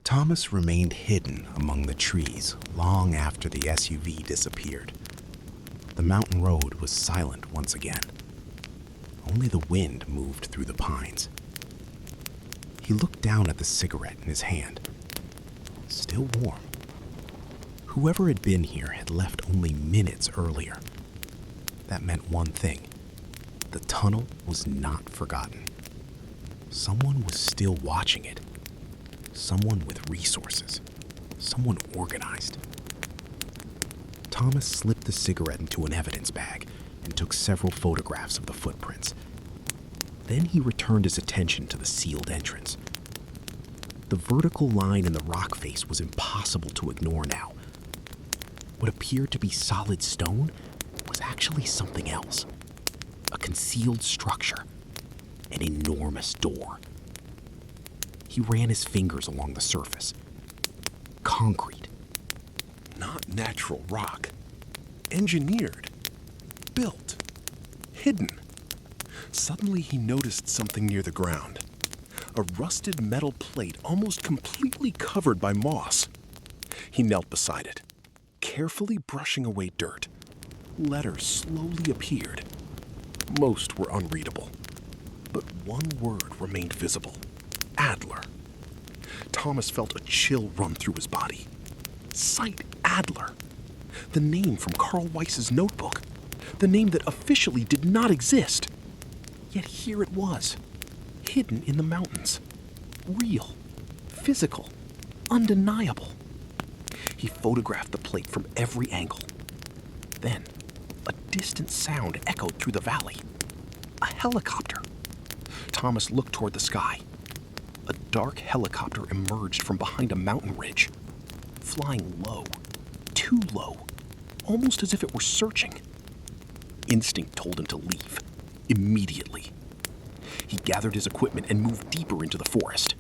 Thomas remained hidden among the trees long after the SUV disappeared. The mountain road was silent once again. Only the wind moved through the pines. He looked down at the cigarette in his hand. Still warm. Whoever had been here had left only minutes earlier. That meant one thing. The tunnel was not forgotten. Someone was still watching it. Someone with resources. Someone organized. Thomas slipped the cigarette into an evidence bag and took several photographs of the footprints. Then he returned his attention to the sealed entrance. The vertical line in the rock face was impossible to ignore now. What appeared to be solid stone was actually something else. A concealed structure. An enormous door. He ran his fingers along the surface. Concrete. Not natural rock. Engineered. Built. Hidden. Suddenly he noticed something near the ground. A rusted metal plate almost completely covered by moss. He knelt beside it, carefully brushing away dirt. Letters slowly appeared. Most were unreadable, but one word remained visible. Adler. Thomas felt a chill run through his body. Sight Adler. The name from Carl Weiss's notebook. The name that officially did not exist. Yet here it was, hidden in the mountains. Real, physical, undeniable. He photographed the plate from every angle. Then, a distant sound echoed through the valley. A helicopter. Thomas looked toward the sky. A dark helicopter emerged from behind a mountain ridge, flying low, too low, almost as if it were searching. Instinct told him to leave, immediately. He gathered his equipment and moved deeper into the forest.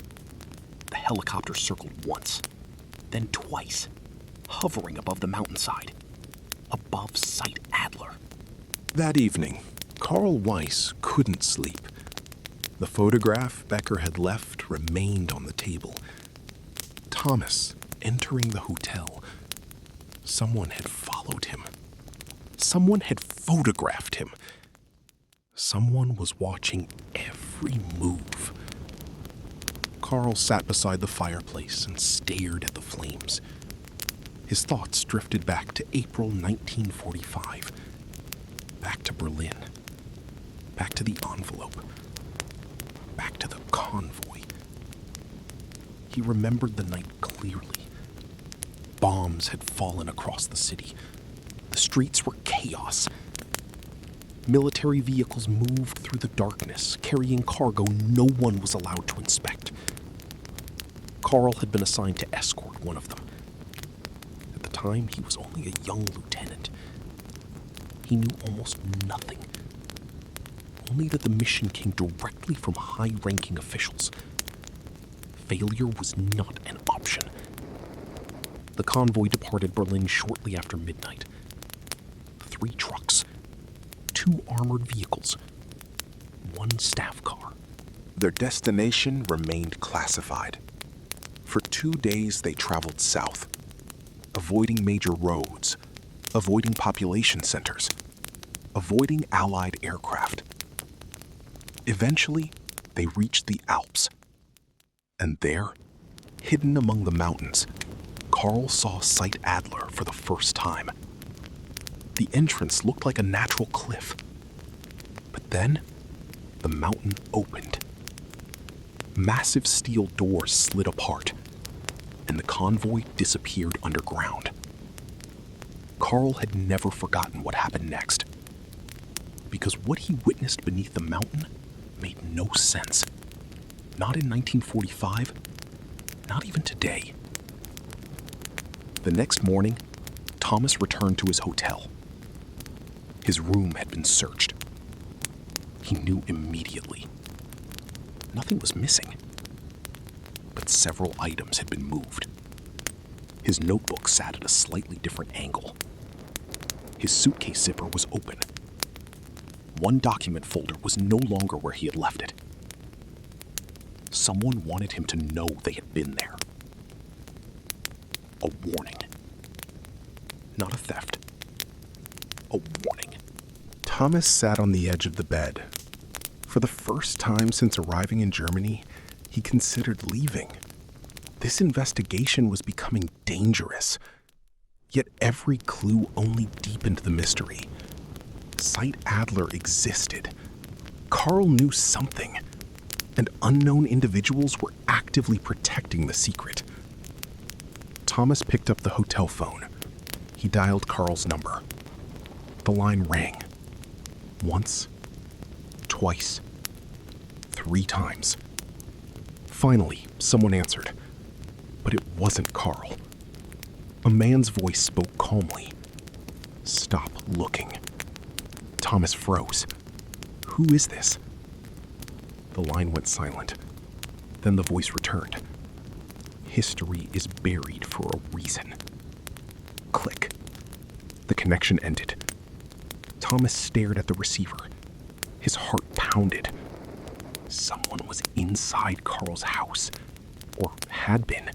The helicopter circled once, then twice, hovering above the mountainside, above Sight Adler. That evening, Carl Weiss couldn't sleep. The photograph Becker had left remained on the table. Thomas entering the hotel. Someone had followed him. Someone had photographed him. Someone was watching every move. Carl sat beside the fireplace and stared at the flames. His thoughts drifted back to April 1945. Back to Berlin. Back to the envelope. Back to the convoy. He remembered the night clearly. Bombs had fallen across the city. The streets were chaos. Military vehicles moved through the darkness, carrying cargo no one was allowed to inspect. Carl had been assigned to escort one of them. At the time, he was only a young lieutenant. He knew almost nothing. Only that the mission came directly from high-ranking officials. Failure was not an option. The convoy departed Berlin shortly after midnight. 3 trucks, 2 armored vehicles, 1 staff car. Their destination remained classified. For 2 days they traveled south, avoiding major roads, avoiding population centers, avoiding Allied aircraft. Eventually, they reached the Alps. And there, hidden among the mountains, Carl saw Sight Adler for the first time. The entrance looked like a natural cliff. But then, the mountain opened. Massive steel doors slid apart, and the convoy disappeared underground. Carl had never forgotten what happened next, because what he witnessed beneath the mountain made no sense. Not in 1945, not even today. The next morning, Thomas returned to his hotel. His room had been searched. He knew immediately. Nothing was missing, but several items had been moved. His notebook sat at a slightly different angle. His suitcase zipper was open. One document folder was no longer where he had left it. Someone wanted him to know they had been there. A warning. Not a theft. A warning. Thomas sat on the edge of the bed. For the first time since arriving in Germany, he considered leaving. This investigation was becoming dangerous. Yet every clue only deepened the mystery. Site Adler existed. Carl knew something, and unknown individuals were actively protecting the secret. Thomas picked up the hotel phone. He dialed Carl's number. The line rang. Once, twice, 3 times. Finally, someone answered. But it wasn't Carl. A man's voice spoke calmly. "Stop looking." Thomas froze. "Who is this?" The line went silent. Then the voice returned. "History is buried for a reason." Click. The connection ended. Thomas stared at the receiver. His heart pounded. Someone was inside Carl's house, or had been.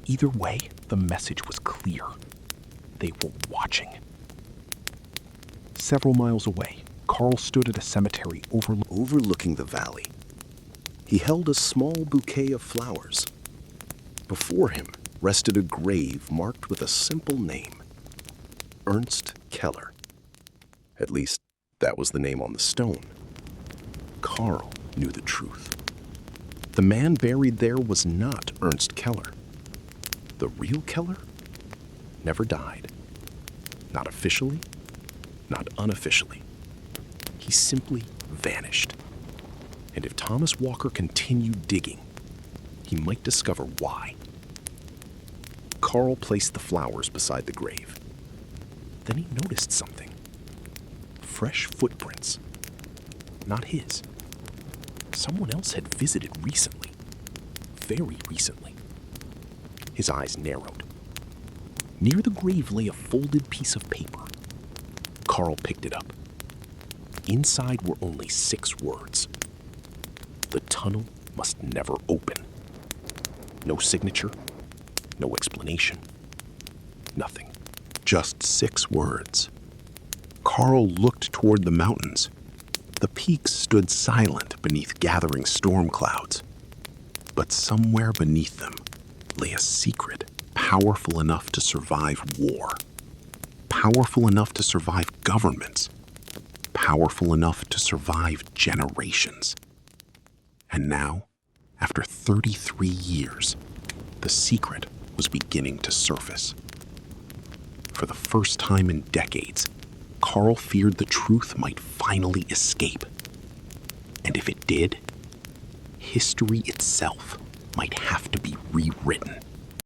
Either way, the message was clear. They were watching. Several miles away, Carl stood at a cemetery Overlooking the valley. He held a small bouquet of flowers. Before him rested a grave marked with a simple name, Ernst Keller. At least, that was the name on the stone. Carl knew the truth. The man buried there was not Ernst Keller. The real Keller never died. Not officially, not unofficially. He simply vanished. And if Thomas Walker continued digging, he might discover why. Carl placed the flowers beside the grave. Then he noticed something. Fresh footprints. Not his. Someone else had visited recently. Very recently. His eyes narrowed. Near the grave lay a folded piece of paper. Carl picked it up. Inside were only 6 words. The tunnel must never open. No signature, no explanation, nothing. Just 6 words. Carl looked toward the mountains. The peaks stood silent beneath gathering storm clouds. But somewhere beneath them lay a secret powerful enough to survive war, powerful enough to survive governments, powerful enough to survive generations. And now, after 33 years, the secret was beginning to surface. For the first time in decades, Carl feared the truth might finally escape. And if it did, history itself might have to be rewritten.